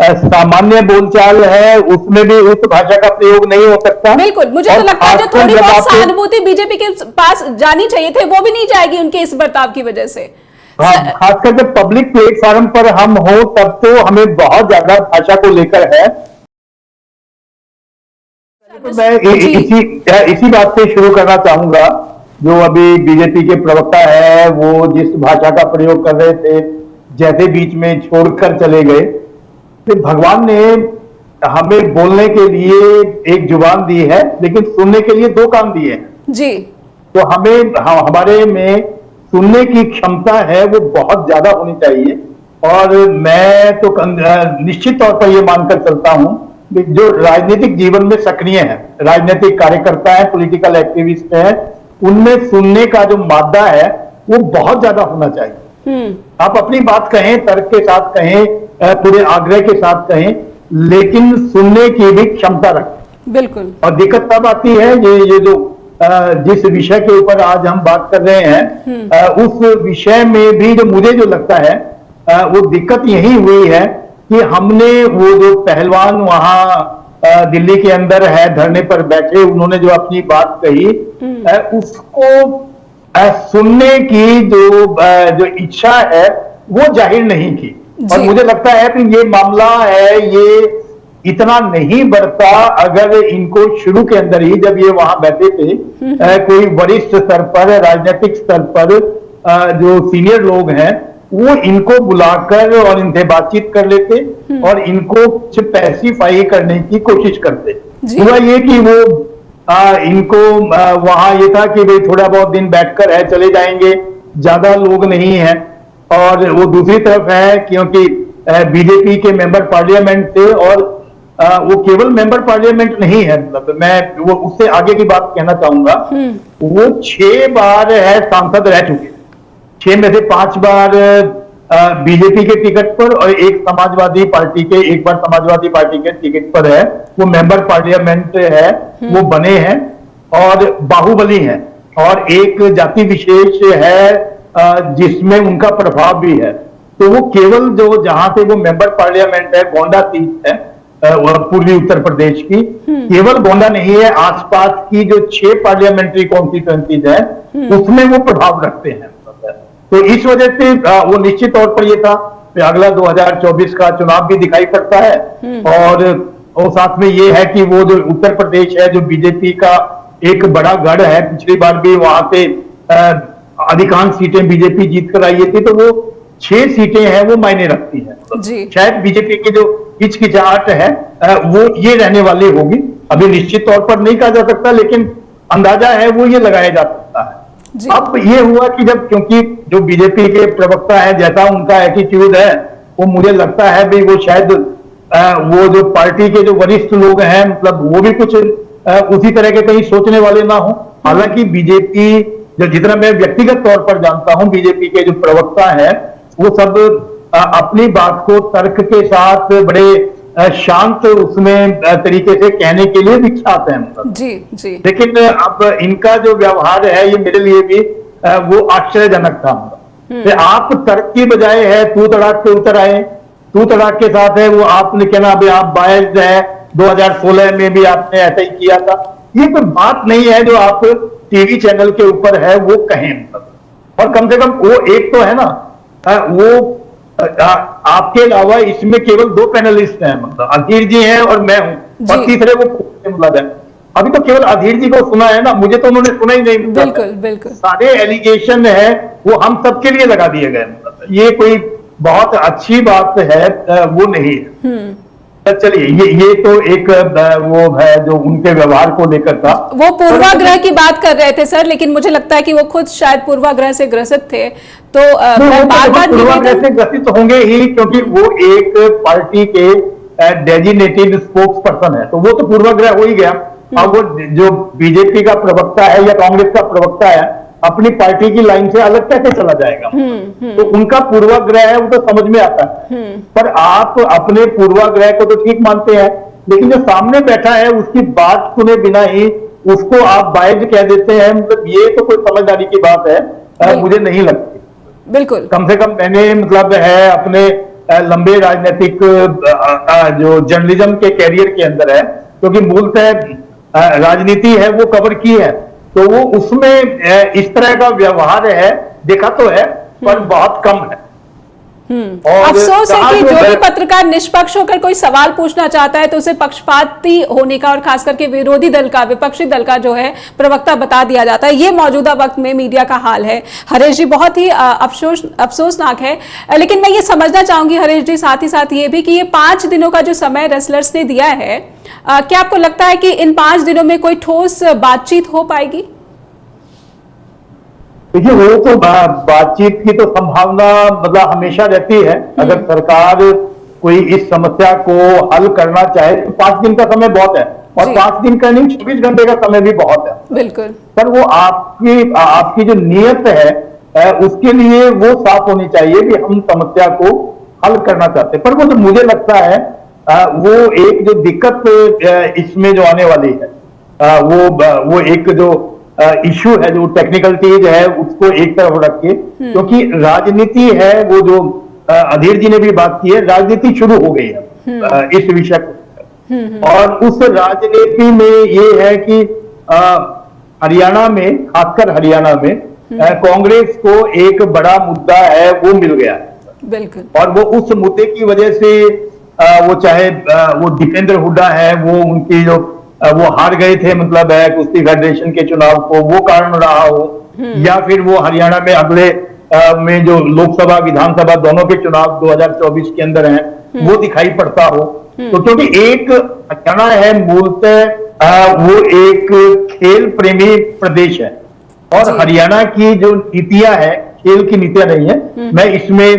सामान्य बोलचाल है, उसमें भी उस भाषा का प्रयोग नहीं हो सकता। बिल्कुल, मुझे तो लगता है जो थोड़ी बहुत सहानुभूति बीजेपी के पास जानी चाहिए थे वो भी नहीं जाएगी उनके इस बर्ताव की वजह से। खासकर जब पब्लिक प्लेटफॉर्म पर हम हो तब तो हमें बहुत ज्यादा भाषा को लेकर है। मैं इसी बात से शुरू करना चाहूंगा, जो अभी बीजेपी के प्रवक्ता है वो जिस भाषा का प्रयोग कर रहे थे, जैसे बीच में छोड़कर चले गए, फिर भगवान ने हमें बोलने के लिए एक जुबान दी है, लेकिन सुनने के लिए 2 कान दिए हैं जी। तो हमारे में सुनने की क्षमता है वो बहुत ज्यादा होनी चाहिए। और मैं तो निश्चित तौर पर ये मानकर चलता हूं कि जो राजनीतिक जीवन में सक्रिय है, राजनीतिक कार्यकर्ता है, पॉलिटिकल एक्टिविस्ट है, उनमें सुनने का जो मादा है वो बहुत ज्यादा होना चाहिए। आप अपनी बात कहें, तर्क के साथ कहें, पूरे आग्रह के साथ कहें, लेकिन सुनने की भी क्षमता रखें। बिल्कुल। और दिक्कत तब आती है ये जो जिस विषय के ऊपर आज हम बात कर रहे हैं, उस विषय में भी जो मुझे जो लगता है वो दिक्कत यही हुई है कि हमने वो जो पहलवान वहां दिल्ली के अंदर है धरने पर बैठे, उन्होंने जो अपनी बात कही, उसको सुनने की जो इच्छा है वो जाहिर नहीं की। और मुझे लगता है कि ये मामला है, ये इतना नहीं बढ़ता अगर इनको शुरू के अंदर ही, जब ये वहां बैठे थे, कोई वरिष्ठ स्तर पर, राजनीतिक स्तर पर जो सीनियर लोग हैं वो इनको बुलाकर और इनसे बातचीत कर लेते और इनको कुछ पैसिफाई करने की कोशिश करते। हुआ ये कि वो इनको वहां ये था कि भाई थोड़ा बहुत दिन बैठकर है, चले जाएंगे, ज्यादा लोग नहीं है। और वो दूसरी तरफ है क्योंकि बीजेपी के मेंबर पार्लियामेंट थे, और वो केवल मेंबर पार्लियामेंट नहीं है, मतलब मैं वो उससे आगे की बात कहना चाहूंगा, वो 6 बार है सांसद रह चुके, 6 में से 5 बार बीजेपी के टिकट पर और एक समाजवादी पार्टी के टिकट पर है, वो मेंबर पार्लियामेंट है, वो बने हैं और बाहुबली हैं, और एक जाति विशेष है जिसमें उनका प्रभाव भी है। तो वो केवल जो जहां से वो मेंबर पार्लियामेंट है, गोंडा सीट है पूर्वी उत्तर प्रदेश की, केवल गोंडा नहीं है, आसपास की जो 6 पार्लियामेंट्री कॉन्स्टिट्यूएंसीज है उसमें वो प्रभाव रखते हैं। तो इस वजह से वो निश्चित तौर पर ये था कि अगला 2024 का चुनाव भी दिखाई पड़ता है, और साथ में ये है कि वो जो उत्तर प्रदेश है जो बीजेपी का एक बड़ा गढ़ है, पिछली बार भी वहां से अधिकांश सीटें बीजेपी जीत कर आई थी, तो वो 6 सीटें हैं वो मायने रखती है। शायद बीजेपी की जो हिचकिचाहट है वो ये रहने वाली होगी, अभी निश्चित तौर पर नहीं कहा जा सकता, लेकिन अंदाजा है वो ये लगाया जा सकता है। अब ये हुआ कि जब, क्योंकि जो बीजेपी के प्रवक्ता है जैसा उनका एटीट्यूड है, वो मुझे लगता है भाई वो शायद वो जो पार्टी के जो वरिष्ठ लोग हैं, मतलब वो भी कुछ उसी तरह के कहीं सोचने वाले ना हो। हालांकि बीजेपी जो, जितना मैं व्यक्तिगत तौर पर जानता हूं, बीजेपी के जो प्रवक्ता है वो सब अपनी बात को तर्क के साथ बड़े शांत उसमें तरीके से कहने के लिए विख्यात है, मतलब जी। लेकिन अब इनका जो व्यवहार है ये मेरे लिए भी वो आश्चर्यजनक था। मतलब आप तर्क की बजाय है तू तड़ाक के उतर आए, तू तड़ाक के साथ है वो आपने कहना भाई आप बायस्ड है, 2016 में भी आपने ऐसा ही किया था। ये कोई बात नहीं है जो आप टीवी चैनल के ऊपर है वो कहें, मतलब और कम से कम वो एक तो है ना, वो आपके अलावा इसमें केवल 2 पैनलिस्ट हैं, मतलब अधीर जी हैं और मैं हूं, और तीसरे वो मुलाद है। अभी तो केवल अधीर जी को सुना है ना, मुझे तो उन्होंने सुना ही नहीं। बिल्कुल सारे एलिगेशन है वो हम सबके लिए लगा दिए गए, मतलब ये कोई बहुत अच्छी बात है वो नहीं है। चलिए ये तो एक वो है जो उनके व्यवहार को लेकर था। वो पूर्वाग्रह की बात कर रहे थे सर, लेकिन मुझे लगता है कि वो खुद शायद पूर्वाग्रह से ग्रसित थे, तो बार-बार पूर्वाग्रह से ग्रसित होंगे ही, क्योंकि वो एक पार्टी के डेजिग्नेटेड स्पोक्स पर्सन है, तो वो तो पूर्वाग्रह हो ही गया। अब वो जो बीजेपी का प्रवक्ता है या कांग्रेस का प्रवक्ता है, अपनी पार्टी की लाइन से अलग कैसे चला जाएगा? तो उनका पूर्वाग्रह है वो तो समझ में आता है, पर आप अपने पूर्वाग्रह को तो ठीक मानते हैं, लेकिन जो सामने बैठा है उसकी बात सुने बिना ही उसको आप बायस्ड कह देते हैं, मतलब ये तो कोई समझदारी की बात है, मुझे नहीं लगती। बिल्कुल, कम से कम मैंने मतलब है अपने लंबे राजनीतिक जो जर्नलिज्म के कैरियर के अंदर है, क्योंकि मूलतः राजनीति है वो कवर की है, तो वो उसमें इस तरह का व्यवहार है देखा तो है, पर बहुत कम है। अफसोस है कि जो भी पत्रकार निष्पक्ष होकर कोई सवाल पूछना चाहता है तो उसे पक्षपाती होने का और खास करके विरोधी दल का, विपक्षी दल का जो है प्रवक्ता बता दिया जाता है। ये मौजूदा वक्त में मीडिया का हाल है हरीश जी, बहुत ही अफसोसनाक है। लेकिन मैं ये समझना चाहूंगी हरीश जी साथ ही साथ ये भी कि ये 5 दिनों का जो समय रेसलर्स ने दिया है, क्या आपको लगता है कि इन 5 दिनों में कोई ठोस बातचीत हो पाएगी? देखिए वो तो बातचीत की तो संभावना मतलब हमेशा रहती है। अगर सरकार कोई इस समस्या को हल करना चाहे तो 5 दिन का समय बहुत है, और 5 दिन का नहीं 24 घंटे का समय भी बहुत है। बिल्कुल, पर वो आपकी जो नीयत है उसके लिए वो साफ होनी चाहिए कि हम समस्या को हल करना चाहते हैं। पर वो जो मुझे लगता है वो एक जो दिक्कत इसमें जो आने वाली है वो एक जो इश्यू है, जो टेक्निकलिटीज है उसको एक तरफ रख के, क्योंकि राजनीति है वो जो अधीर जी ने भी बात की है, राजनीति शुरू हो गई है इस विषय को। और उस राजनीति में ये है कि हरियाणा में, खासकर हरियाणा में कांग्रेस को एक बड़ा मुद्दा है वो मिल गया है। बिल्कुल, और वो उस मुद्दे की वजह से वो चाहे वो दीपेंद्र हुड्डा है, वो उनकी जो वो हार गए थे मतलब है कुश्ती फेडरेशन के चुनाव को, वो कारण रहा हो, या फिर वो हरियाणा में अगले में जो लोकसभा विधानसभा दोनों के चुनाव 2024 के अंदर हैं वो दिखाई पड़ता हो। तो क्योंकि एक हरियाणा है मूलतः वो एक खेल प्रेमी प्रदेश है, और हरियाणा की जो नीतियां है खेल की नीतियां नहीं है। मैं इसमें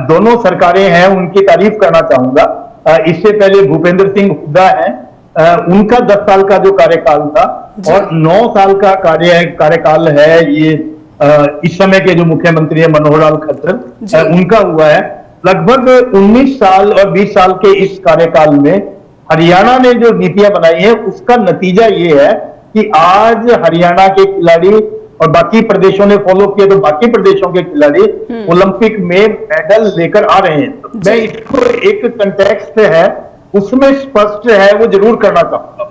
दोनों सरकारें हैं उनकी तारीफ करना चाहूंगा। इससे पहले भूपेंद्र सिंह हुड्डा है, उनका 10 साल का जो कार्यकाल था और 9 साल का कार्यकाल है ये इस समय के जो मुख्यमंत्री है मनोहर लाल खट्टर, उनका हुआ है। लगभग 19 साल और 20 साल के इस कार्यकाल में हरियाणा ने जो नीतियां बनाई है उसका नतीजा ये है कि आज हरियाणा के खिलाड़ी, और बाकी प्रदेशों ने फॉलो किया तो बाकी प्रदेशों के खिलाड़ी ओलंपिक में मेडल लेकर आ रहे हैं। मैं इसको एक कंटेक्स्ट है उसमें स्पष्ट है वो जरूर करना चाहूंगा,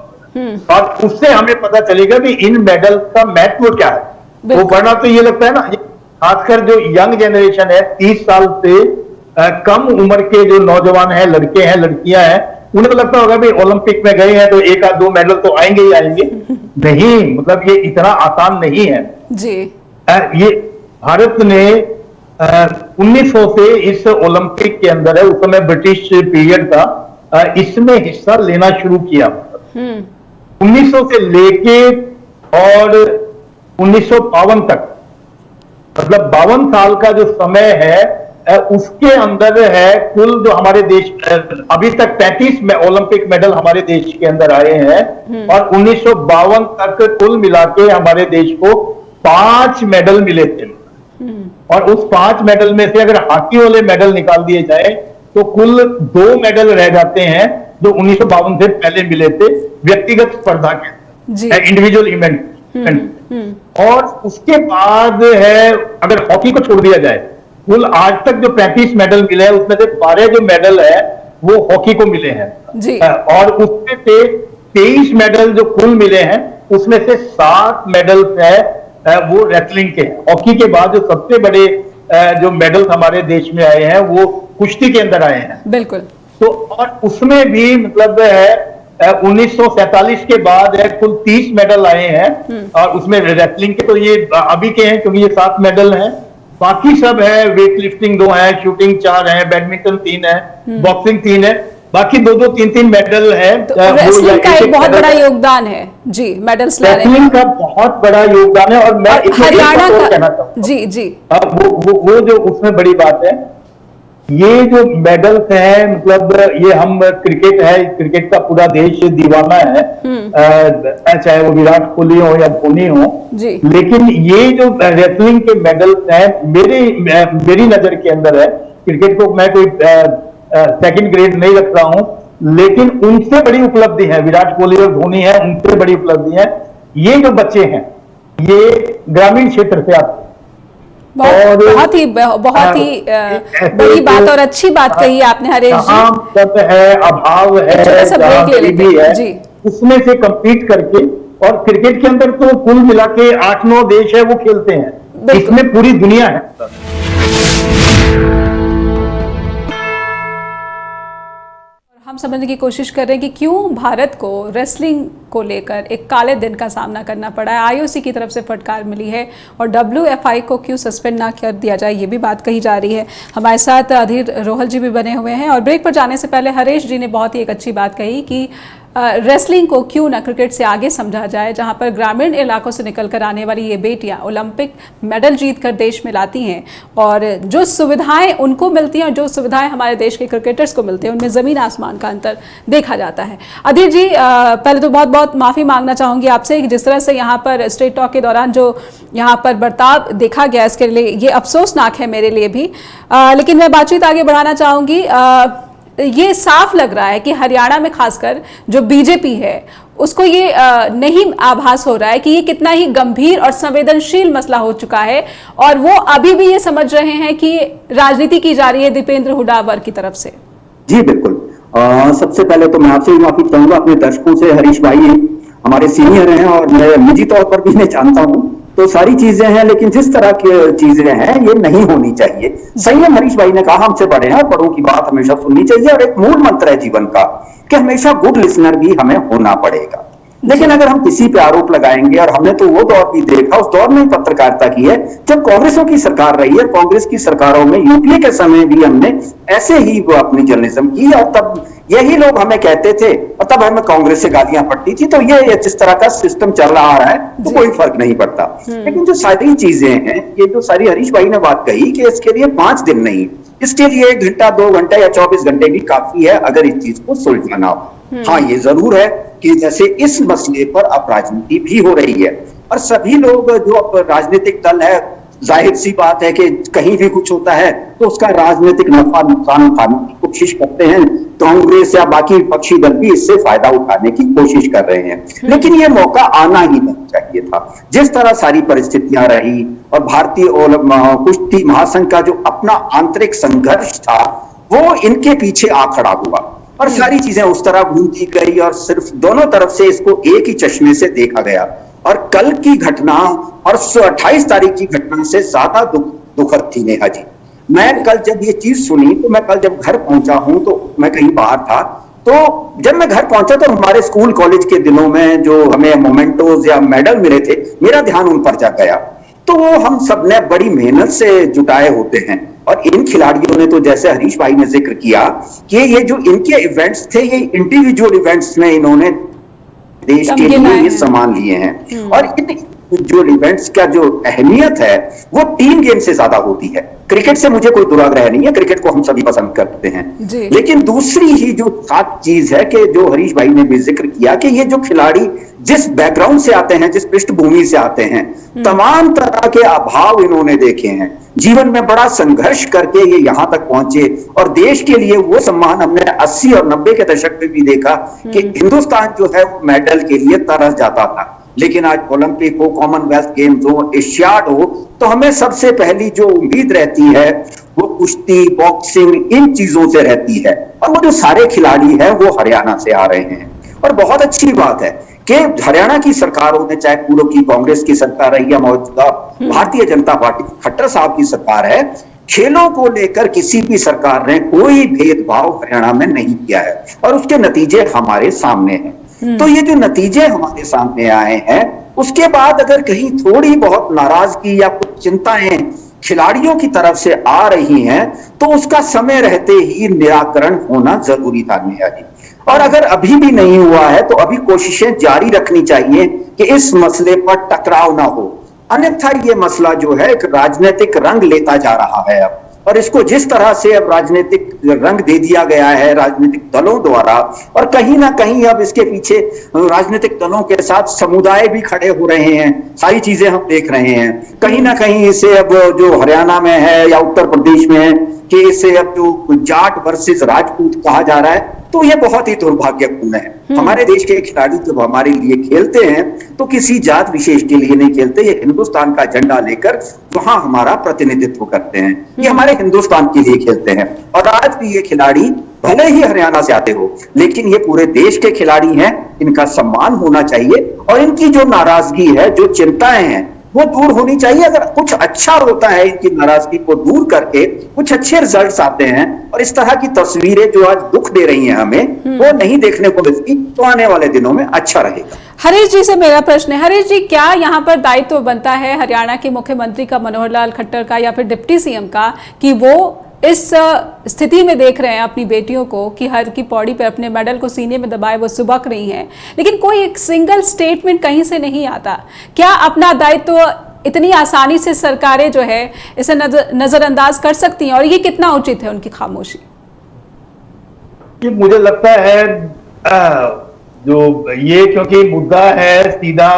और उससे हमें पता चलेगा कि इन मेडल का महत्व क्या है। वो वरना तो ये लगता है ना, खासकर जो यंग जनरेशन है 30 साल से कम उम्र के जो नौजवान हैं, लड़के हैं लड़कियां हैं, उन्हें तो लगता होगा भाई ओलंपिक में गए हैं तो एक आध दो मेडल तो आएंगे ही आएंगे। नहीं, मतलब ये इतना आसान नहीं है जी। ये भारत ने 1900 से इस ओलंपिक के अंदर है, उस समय ब्रिटिश पीरियड था, इसमें हिस्सा लेना शुरू किया। 1900 से लेके और 1952 तक, मतलब 52 साल का जो समय है उसके अंदर है कुल जो हमारे देश अभी तक 35 में ओलंपिक मेडल हमारे देश के अंदर आए हैं और 1952 तक कुल मिला के हमारे देश को 5 मेडल मिले थे। और उस 5 मेडल में से अगर हॉकी वाले मेडल निकाल दिए जाए तो कुल 2 मेडल रह जाते हैं जो 1952 से पहले मिले थे व्यक्तिगत स्पर्धा के, इंडिविजुअल इवेंट। और उसके बाद है अगर हॉकी को छोड़ दिया जाए, कुल आज तक जो 35 मेडल मिले हैं उसमें से 12 जो मेडल है वो हॉकी को मिले हैं और उसमें से 23 मेडल जो कुल मिले हैं उसमें से 7 मेडल है वो रेसलिंग के। हॉकी के बाद जो सबसे बड़े जो मेडल हमारे देश में आए हैं वो कुश्ती के अंदर आए हैं। बिल्कुल। तो और उसमें भी मतलब है 1947 के बाद है कुल 30 मेडल आए हैं और उसमें रेसलिंग के तो ये अभी के हैं क्योंकि ये 7 मेडल हैं। बाकी सब है, वेट लिफ्टिंग 2 है, शूटिंग 4 है, बैडमिंटन 3 है, बॉक्सिंग 3 है, बाकी 2-2 3-3 मेडल है। तो रेसलिंग का एक बहुत बड़ा योगदान है जी, मेडल्स लाने रेसलिंग का बहुत बड़ा योगदान है। और मैं हरियाणा का कहना चाहूँ जी वो जो उसमें बड़ी बात है, ये जो मेडल्स हैं मतलब ये हम क्रिकेट है, क्रिकेट का पूरा देश दीवाना है, चाहे वो विराट कोहली हो या धोनी हो, लेकिन ये जो रेसलिंग के मेडल्स हैं मेरी नजर के अंदर है, क्रिकेट को मैं कोई सेकंड ग्रेड नहीं रख रहा हूं, लेकिन उनसे बड़ी उपलब्धि है, विराट कोहली और धोनी है उनसे बड़ी उपलब्धि है। ये जो बच्चे हैं ये ग्रामीण क्षेत्र से आते हैं। बहुत ही बड़ी बात और अच्छी बात कही आपने हरीश जी। है अभाव है जी, उसमें से कंपीट करके, और क्रिकेट के अंदर तो कुल मिला के 8-9 देश है वो खेलते हैं, इसमें पूरी दुनिया है। हम समझने की कोशिश कर रहे हैं कि क्यों भारत को रेसलिंग को लेकर एक काले दिन का सामना करना पड़ा है। आईओसी की तरफ से फटकार मिली है और WFI को क्यों सस्पेंड ना कर दिया जाए, ये भी बात कही जा रही है। हमारे साथ अधीर रोहल जी भी बने हुए हैं और ब्रेक पर जाने से पहले हरीश जी ने बहुत ही एक अच्छी बात कही कि रेसलिंग को क्यों ना क्रिकेट से आगे समझा जाए, जहां पर ग्रामीण इलाकों से निकलकर आने वाली ये बेटियां ओलंपिक मेडल जीतकर देश में लाती हैं और जो सुविधाएं उनको मिलती हैं और जो सुविधाएं हमारे देश के क्रिकेटर्स को मिलती हैं उनमें ज़मीन आसमान का अंतर देखा जाता है। अधीर जी, पहले तो बहुत बहुत माफ़ी मांगना चाहूँगी आपसे कि जिस तरह से यहाँ पर स्ट्रेट टॉक के दौरान जो यहाँ पर बर्ताव देखा गया इसके लिए ये अफसोसनाक है मेरे लिए भी, लेकिन मैं बातचीत आगे बढ़ाना चाहूँगी। ये साफ लग रहा है कि हरियाणा में खासकर जो बीजेपी है उसको ये नहीं आभास हो रहा है कि ये कितना ही गंभीर और संवेदनशील मसला हो चुका है और वो अभी भी ये समझ रहे हैं कि राजनीति की जा रही है दीपेंद्र हुड्डा वर्ग की तरफ से। जी बिल्कुल। सबसे पहले तो मैं आपसे भी माफी चाहूंगा, अपने दर्शकों से। हरीश भाई हमारे सीनियर हैं और मैं निजी तौर पर भी इन्हें जानता हूँ, तो सारी चीजें हैं, लेकिन जिस तरह की चीजें हैं ये नहीं होनी चाहिए। संयम, हरीश भाई ने कहा, हमसे बड़े हैं और बड़ों की बात हमेशा सुननी चाहिए और एक मूल मंत्र है जीवन का कि हमेशा गुड लिसनर भी हमें होना पड़ेगा। लेकिन अगर हम किसी पे आरोप लगाएंगे, और हमने तो वो दौर भी देखा, उस दौर में पत्रकारिता की है जब कांग्रेसों की सरकार रही है, कांग्रेस की सरकारों में यूपीए के समय भी हमने ऐसे ही वो अपनी जर्नलिज्म की और तब यही लोग हमें कहते थे और तब हमें कांग्रेस से गालियां पड़ती थी। तो ये जिस तरह का सिस्टम चल रहा है तो कोई फर्क नहीं पड़ता। लेकिन जो सारी चीजें हैं, ये जो सारी हरीश भाई ने बात कही कि इसके लिए 5 दिन नहीं, इसके लिए 1 घंटा 2 घंटा या 24 घंटे भी काफी है अगर इस चीज को सुलझाना हो। हाँ, ये जरूर है कि जैसे इस मसले पर अब राजनीति भी हो रही है और सभी लोग जो अब राजनीतिक दल है, जाहिर सी बात है कि कहीं भी कुछ होता है तो उसका राजनीतिक नफा नुकसान उठाने की कोशिश करते हैं। कांग्रेस या बाकी विपक्षी दल भी इससे फायदा उठाने की कोशिश कर रहे हैं, लेकिन ये मौका आना ही नहीं चाहिए था। जिस तरह सारी परिस्थितियां रही और भारतीय कुश्ती महासंघ का जो अपना आंतरिक संघर्ष था वो इनके पीछे आ खड़ा हुआ और सारी चीजें उस तरह घूमती गई और सिर्फ दोनों तरफ से इसको एक ही चश्मे से देखा गया। और कल की घटना और 28 तारीख की घटना से ज्यादा दुखद थी नेहा जी। मैं कल जब ये चीज सुनी तो मैं कल जब घर पहुंचा हूं तो मैं कहीं बाहर था तो जब मैं घर पहुंचा तो हमारे स्कूल कॉलेज के दिनों में जो हमें मोमेंटोज या मेडल मिले थे, मेरा ध्यान उन पर जा गया। तो वो हम सब ने बड़ी मेहनत से जुटाए होते हैं। और इन खिलाड़ियों ने तो, जैसे हरीश भाई ने जिक्र किया कि ये जो इनके इवेंट्स थे, ये इंडिविजुअल इवेंट्स में इन्होंने देश के लिए ये सम्मान लिए हैं। और इन जो इवेंट्स का जो अहमियत है वो टीम गेम से ज्यादा होती है। क्रिकेट से मुझे कोई दुराग्रह नहीं है, क्रिकेट को हम सभी पसंद करते हैं, लेकिन दूसरी ही जो खास चीज है कि जो हरीश भाई ने भी जिक्र किया कि ये जो खिलाड़ी जिस बैकग्राउंड से आते हैं, जिस पृष्ठभूमि से आते हैं, तमाम तरह के अभाव इन्होंने देखे हैं, जीवन में बड़ा संघर्ष करके ये यहां तक पहुंचे। और देश के लिए वो सम्मान हमने 80 और 90 के दशक में भी देखा कि हिंदुस्तान जो है वो मेडल के लिए तरस जाता था। लेकिन आज ओलंपिक हो, कॉमनवेल्थ गेम्स हो, एशियाड हो, तो हमें सबसे पहली जो उम्मीद रहती है वो कुश्ती, बॉक्सिंग, इन चीजों से रहती है। और वो जो सारे खिलाड़ी हैं वो हरियाणा से आ रहे हैं। और बहुत अच्छी बात है कि हरियाणा की सरकारों ने, चाहे पूर्व की कांग्रेस की सरकार है या मौजूदा भारतीय जनता पार्टी खट्टर साहब की सरकार है, खेलों को लेकर किसी भी सरकार ने कोई भेदभाव हरियाणा में नहीं किया है। और उसके नतीजे हमारे सामने हैं। तो ये जो नतीजे हमारे सामने आए हैं, उसके बाद अगर कहीं थोड़ी बहुत नाराजगी या कुछ चिंताएं खिलाड़ियों की तरफ से आ रही हैं, तो उसका समय रहते ही निराकरण होना जरूरी था नेहा जी। और अगर अभी भी नहीं हुआ है तो अभी कोशिशें जारी रखनी चाहिए कि इस मसले पर टकराव ना हो। अन्यथा ये मसला जो है एक राजनीतिक रंग लेता जा रहा है अब। और इसको जिस तरह से अब राजनीतिक रंग दे दिया गया है राजनीतिक दलों द्वारा, और कहीं ना कहीं अब इसके पीछे राजनीतिक दलों के साथ समुदाय भी खड़े हो रहे हैं, सारी चीजें हम देख रहे हैं। कहीं ना कहीं इसे अब जो हरियाणा में है या उत्तर प्रदेश में है कि इसे अब जो जाट वर्सेस राजपूत कहा जा रहा है, तो ये बहुत ही दुर्भाग्यपूर्ण है। हमारे देश के खिलाड़ी जब हमारे लिए खेलते हैं तो किसी जात विशेष के लिए नहीं खेलते, ये हिंदुस्तान का झंडा लेकर वहां हमारा प्रतिनिधित्व करते हैं, ये हमारे हिंदुस्तान के लिए खेलते हैं। और आज भी ये खिलाड़ी भले ही हरियाणा से आते हो, लेकिन ये पूरे देश के खिलाड़ी हैं, इनका सम्मान होना चाहिए। और इनकी जो नाराजगी है, जो चिंताएं हैं, वो दूर होनी चाहिए। अगर कुछ अच्छा होता है, इनकी नाराजगी को दूर करके कुछ अच्छे रिजल्ट्स आते हैं, और इस तरह की तस्वीरें जो आज दुख दे रही हैं हमें, वो नहीं देखने को मिलती, तो आने वाले दिनों में अच्छा रहेगा। हरीश जी से मेरा प्रश्न है, हरीश जी, क्या यहाँ पर दायित्व बनता है हरियाणा के मुख्यमंत्री का, मनोहर लाल खट्टर का, या फिर डिप्टी सीएम का, कि वो इस स्थिति में देख रहे हैं अपनी बेटियों को कि हर की पौड़ी पर अपने मेडल को सीने में दबाए वो सुबक रही हैं, लेकिन कोई एक सिंगल स्टेटमेंट कहीं से नहीं आता। क्या अपना दायित्व इतनी आसानी से सरकारें जो है इसे नजरअंदाज कर सकती हैं, और ये कितना उचित है उनकी खामोशी? मुझे लगता है जो ये, क्योंकि मुद्दा है सीधा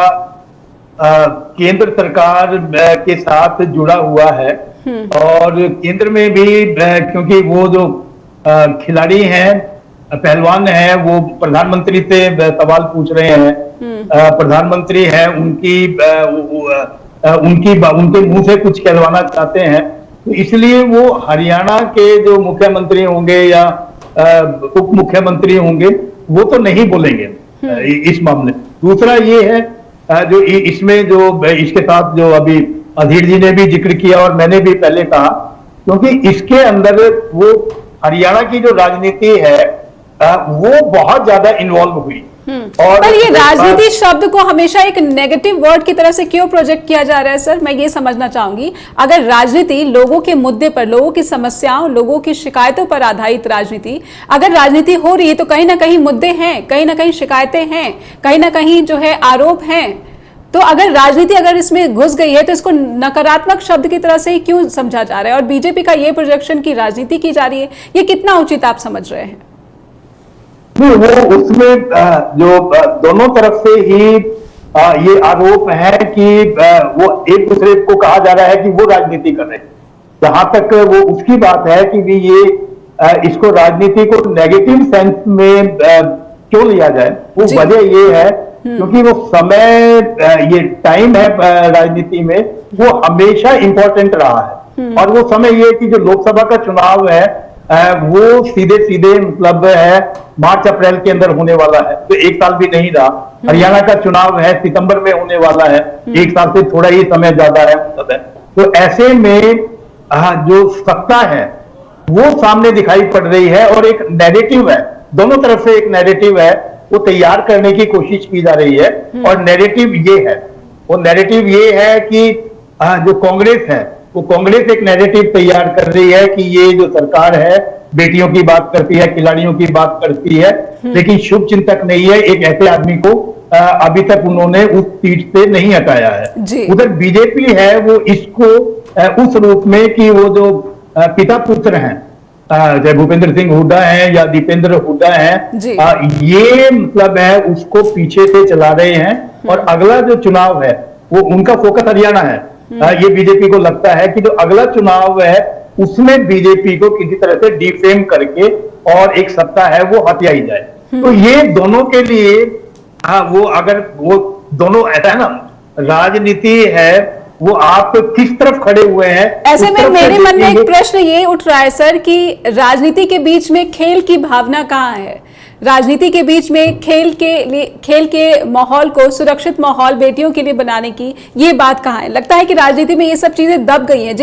केंद्र सरकार के साथ जुड़ा हुआ है, और केंद्र में भी क्योंकि वो जो खिलाड़ी हैं, पहलवान हैं, वो प्रधानमंत्री से सवाल पूछ रहे हैं, प्रधानमंत्री हैं, उनके मुंह से कुछ कहलवाना चाहते हैं, तो इसलिए वो हरियाणा के जो मुख्यमंत्री होंगे या उप मुख्यमंत्री होंगे, वो तो नहीं बोलेंगे इस मामले। दूसरा ये है जो इसमें जो इसके साथ जो अभी अधीर जी ने भी जिक्र किया और मैंने भी पहले कहा, क्योंकि इसके अंदर वो हरियाणा की जो राजनीति है वो बहुत ज्यादा इन्वॉल्व हुई। और पर ये राजनीति शब्द को हमेशा एक नेगेटिव वर्ड की तरह से क्यों प्रोजेक्ट किया जा रहा है सर? मैं ये समझना चाहूंगी, अगर राजनीति लोगों के मुद्दे पर, लोगों की समस्याओं, लोगों की शिकायतों पर आधारित राजनीति, अगर राजनीति हो रही है तो कहीं ना कहीं मुद्दे हैं, कहीं ना कहीं शिकायतें हैं, कहीं ना कहीं जो है आरोप हैं। तो अगर राजनीति अगर इसमें घुस गई है तो इसको नकारात्मक शब्द की तरह से ही क्यों समझा जा रहा है? और बीजेपी का ये प्रोजेक्शन की राजनीति की जा रही है, ये कितना उचित आप समझ रहे हैं? वो उसमें जो दोनों तरफ से ही ये आरोप है कि वो एक दूसरे को कहा जा रहा है कि वो राजनीति कर रहे हैं। जहां तक वो उसकी बात है कि भी ये इसको राजनीति को नेगेटिव सेंस में क्यों लिया जाए, वो वजह ये है क्योंकि वो समय, ये टाइम है राजनीति में, वो हमेशा इंपॉर्टेंट रहा है। और वो समय ये कि जो लोकसभा का चुनाव है वो सीधे सीधे मतलब है मार्च अप्रैल के अंदर होने वाला है, तो एक साल भी नहीं रहा। हरियाणा का चुनाव है सितंबर में होने वाला है, एक साल से थोड़ा ही समय ज्यादा है। तो ऐसे में जो सत्ता है वो सामने दिखाई पड़ रही है, और एक नैरेटिव है दोनों तरफ से एक नैरेटिव है वो तैयार करने की कोशिश की जा रही है। और नैरेटिव ये है, वो नैरेटिव ये है कि जो कांग्रेस है वो कांग्रेस एक नैरेटिव तैयार कर रही है कि ये जो सरकार है बेटियों की बात करती है, खिलाड़ियों की बात करती है, लेकिन शुभ चिंतक नहीं है। एक ऐसे आदमी को अभी तक उन्होंने उस सीट से नहीं हटाया है। उधर बीजेपी है वो इसको उस रूप में कि वो जो पिता पुत्र हैं, चाहे भूपेंद्र सिंह हुड्डा हैं या दीपेंद्र हुड्डा हैं, ये मतलब है उसको पीछे से चला रहे हैं। और अगला जो चुनाव है वो उनका फोकस हरियाणा है। ये बीजेपी को लगता है कि जो अगला चुनाव है उसमें बीजेपी को किसी तरह से डिफेम करके और एक सत्ता है वो हथियाई जाए। तो ये दोनों के लिए वो अगर वो दोनों ऐसा है ना, राजनीति है वो आप किस तरफ खड़े हुए हैं। ऐसे में मेरे मन में एक प्रश्न ये उठ रहा है सर कि राजनीति के बीच में खेल की भावना कहाँ है? राजनीति के बीच में खेल के माहौल को, सुरक्षित माहौल बेटियों के लिए बनाने की ये बात कहाँ है? लगता है कि राजनीति में ये सब चीजें दब गई हैं।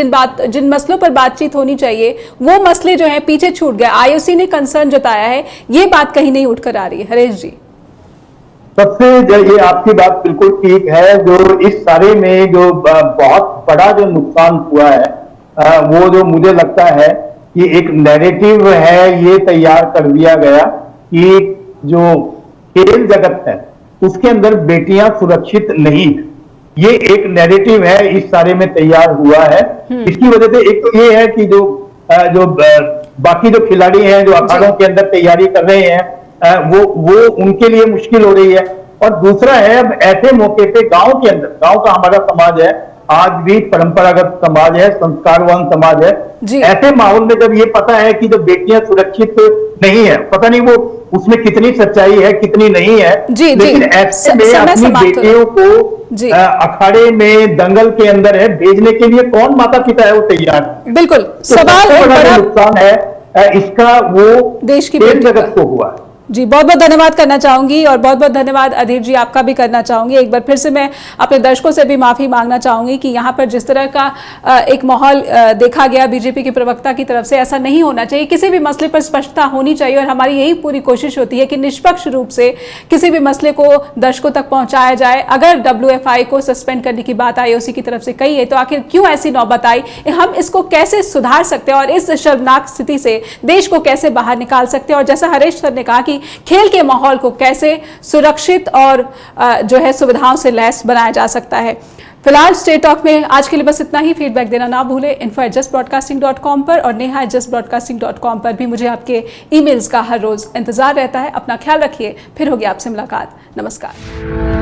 जिन मसलों पर बातचीत होनी चाहिए वो मसले जो है पीछे छूट गए। आईओसी ने कंसर्न जताया है, ये बात कहीं नहीं उठकर आ रही है। हरेश जी, सबसे ये आपकी बात बिल्कुल ठीक है। जो इस सारे में जो बहुत बड़ा जो नुकसान हुआ है वो जो मुझे लगता है कि एक नैरेटिव है ये तैयार कर दिया गया कि जो खेल जगत है उसके अंदर बेटियां सुरक्षित नहीं है। ये एक नैरेटिव है इस सारे में तैयार हुआ है। इसकी वजह से एक तो ये है कि जो बाकी जो खिलाड़ी हैं जो अखाड़ों के अंदर तैयारी कर रहे हैं वो उनके लिए मुश्किल हो रही है। और दूसरा है अब ऐसे मौके पे गांव के अंदर, गांव का हमारा समाज है आज भी परंपरागत समाज है, संस्कारवान समाज है, ऐसे माहौल में जब ये पता है कि जो बेटियां सुरक्षित नहीं है, पता नहीं वो उसमें कितनी सच्चाई है कितनी नहीं है, लेकिन ऐसे में अपनी बेटियों को अखाड़े में दंगल के अंदर है भेजने के लिए कौन माता पिता है वो तैयार? बिल्कुल, सवाल बड़ा नुकसान है इसका वो देश की खेल जगत को हुआ है। जी, बहुत बहुत धन्यवाद करना चाहूंगी और बहुत बहुत धन्यवाद अधीर जी आपका भी करना चाहूंगी। एक बार फिर से मैं अपने दर्शकों से भी माफी मांगना चाहूंगी कि यहाँ पर जिस तरह का एक माहौल देखा गया बीजेपी के प्रवक्ता की तरफ से, ऐसा नहीं होना चाहिए। किसी भी मसले पर स्पष्टता होनी चाहिए और हमारी यही पूरी कोशिश होती है कि निष्पक्ष रूप से किसी भी मसले को दर्शकों तक पहुंचाया जाए। अगर WFI को सस्पेंड करने की बात IOC की तरफ से कही है तो आखिर क्यों ऐसी नौबत आई, हम इसको कैसे सुधार सकते हैं और इस शर्मनाक स्थिति से देश को कैसे बाहर निकाल सकते हैं। और जैसा हरेश सर ने कहा कि खेल के माहौल को कैसे सुरक्षित और जो है सुविधाओं से लैस बनाया जा सकता है। फिलहाल स्टेट टॉक में आज के लिए बस इतना ही। फीडबैक देना ना भूलें info@justbroadcasting.com पर और neha@justbroadcasting.com पर भी मुझे आपके ईमेल्स का हर रोज इंतजार रहता है। अपना ख्याल रखिए, फिर होगी आपसे मुलाकात। नमस्कार।